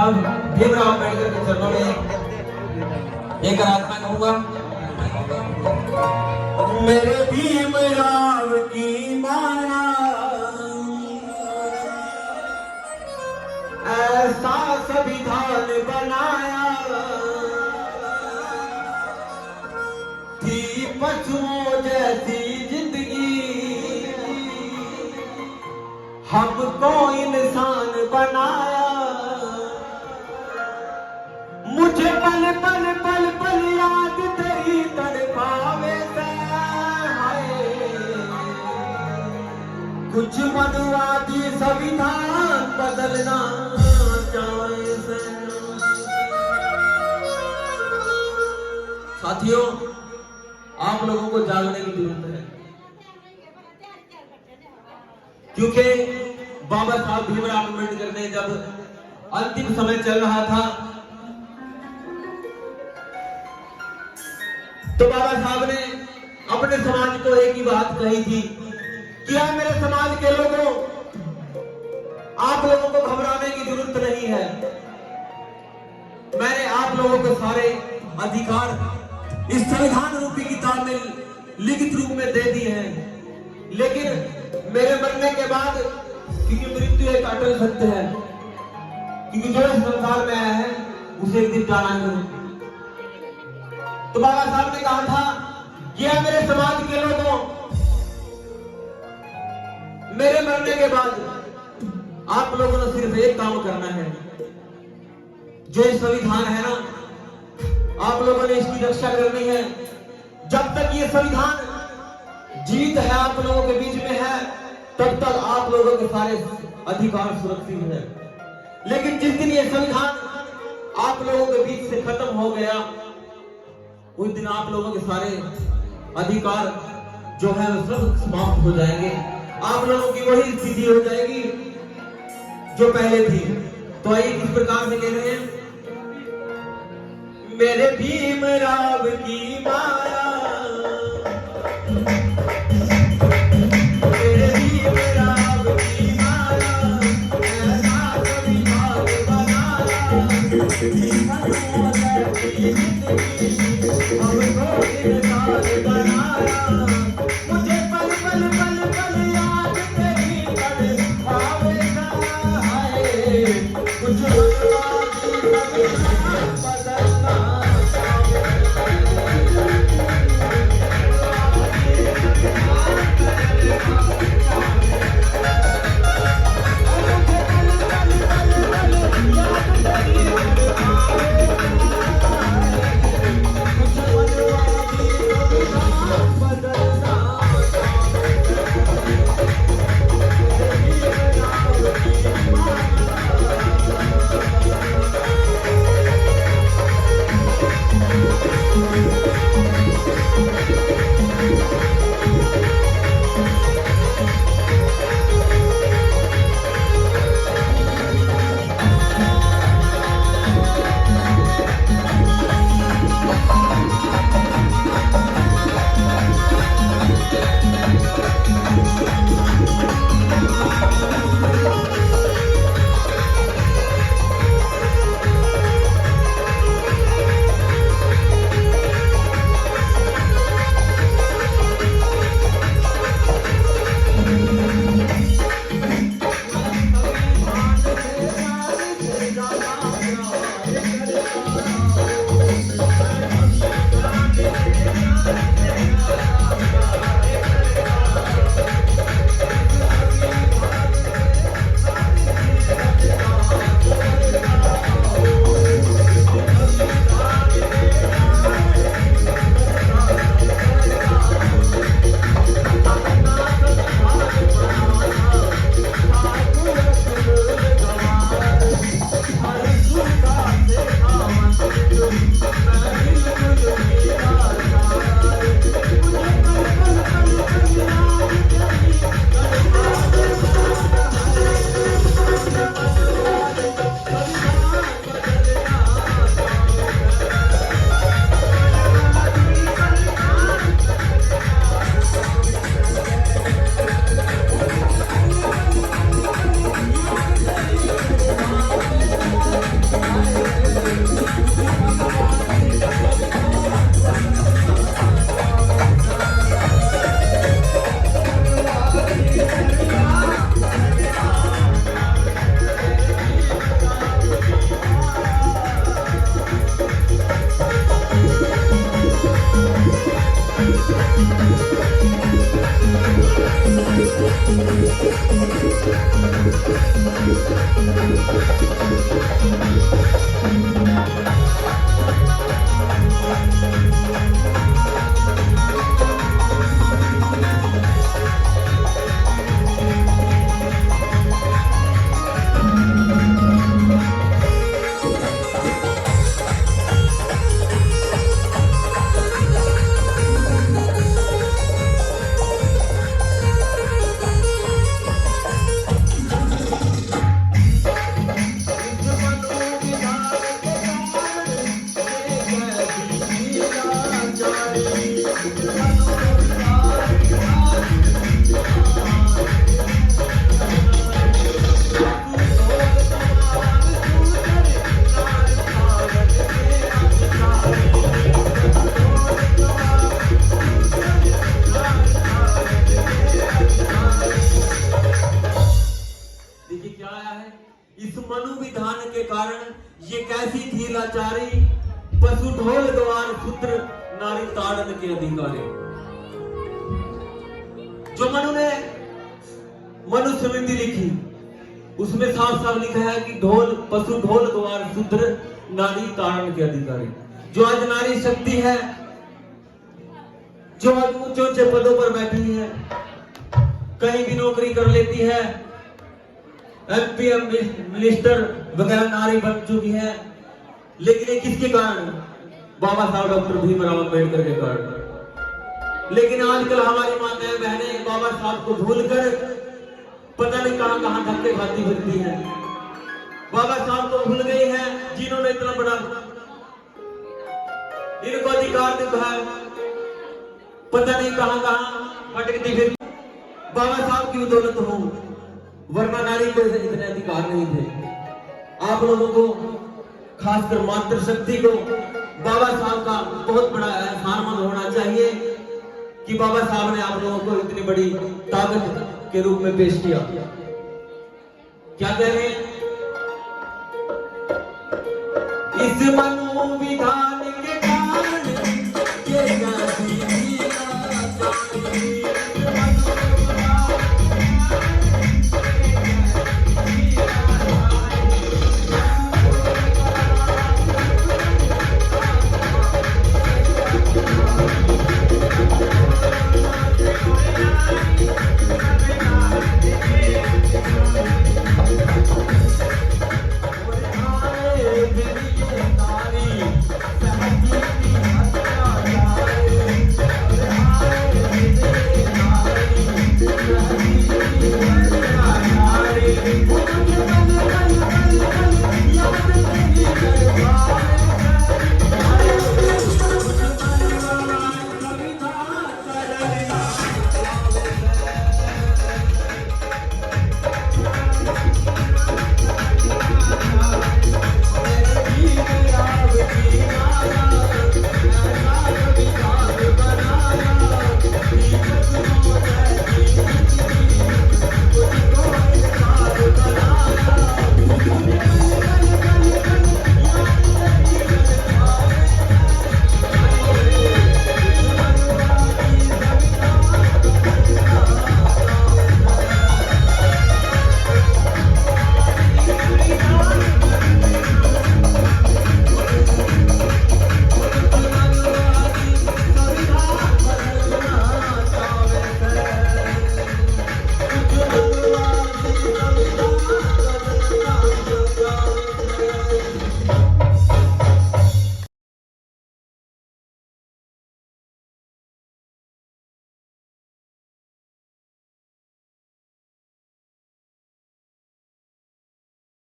साहब भीमराव अम्बेडकर के चरणों में एक रात मैं कहूंगा, मेरे भीमराव की माया ऐसा संविधान बनाया, थी पशुओं जैसी जिंदगी हमको इंसान बनाया। मुझे पल पल पल पल याद तेरी तड़पावे से, कुछ मनुवादी संविधान बदलना चाहे से। साथियों आप लोगों को जागने की जरूरत है, क्योंकि बाबा साहब भीमराव अम्बेडकर ने जब अंतिम समय चल रहा था तो बाबा साहब ने अपने समाज को एक ही बात कही थी, क्या मेरे समाज के लोगों, आप लोगों को घबराने की जरूरत नहीं है। मैंने आप लोगों को सारे अधिकार इस संविधान रूपी किताब में लिखित रूप में दे दिए हैं, लेकिन मेरे मरने के बाद, क्योंकि मृत्यु एक अटल सत्य है, क्योंकि जो इस संसार में आया है उसे एक दिन जाना है। तो बाबा साहब ने कहा था, क्या मेरे समाज के लोगों, मेरे मरने के बाद आप लोगों ने सिर्फ एक काम करना है, जो ये संविधान है ना, आप लोगों ने इसकी रक्षा करनी है। जब तक ये संविधान जीवित है, आप लोगों के बीच में है, तब तक आप लोगों के सारे अधिकार सुरक्षित है। लेकिन जिस दिन ये संविधान आप लोगों के बीच से खत्म हो गया, उस दिन आप लोगों के सारे अधिकार जो है वो सब समाप्त हो जाएंगे। आप लोगों की वही स्थिति हो जाएगी जो पहले थी। तो आइए किस प्रकार से कह रहे हैं, मेरे भीमराव की माया, मेरे भीमराव की माया ऐसा संविधान बनाया, हमको इंसान बनाया। मुझे पल पल पल पल याद तेरी तड़पावे है, कुछ मनुवादी संविधान बदलना संविधान के कारण ये कैसी थी लाचारी, पशु ढोल द्वार पुत्र नारी ताड़न के अधिकारी। जो मनुस्मृति लिखी उसमें साफ साफ लिखा है कि पशु ढोल द्वार शूद्र नारी ताड़न के अधिकारी। जो आज नारी शक्ति है, जो आज ऊंचे ऊंचे पदों पर बैठी है, कहीं भी नौकरी कर लेती है, एमपी मिनिस्टर वगैरह नारी बन चुकी है, लेकिन ये किसके कारण? बाबा साहब डॉक्टर भीमराव अम्बेडकर के कारण। लेकिन आजकल हमारी माताएं बहनें बाबा साहब को भूलकर पता नहीं कहां कहां धक्के खाती फिरती हैं। बाबा साहब को भूल गई हैं जिन्होंने इतना बड़ा इनको अधिकार दिया है, पता नहीं कहां कहां भटकती फिर। बाबा साहब की बदौलत हो, वरना नारी को इतने अधिकार नहीं थे। आप लोगों को, खासकर मातृशक्ति को, बाबा साहब का बहुत बड़ा एहसानमंद होना चाहिए कि बाबा साहब ने आप लोगों को इतनी बड़ी ताकत के रूप में पेश किया। क्या कह रहे हैं? इस मनु विधान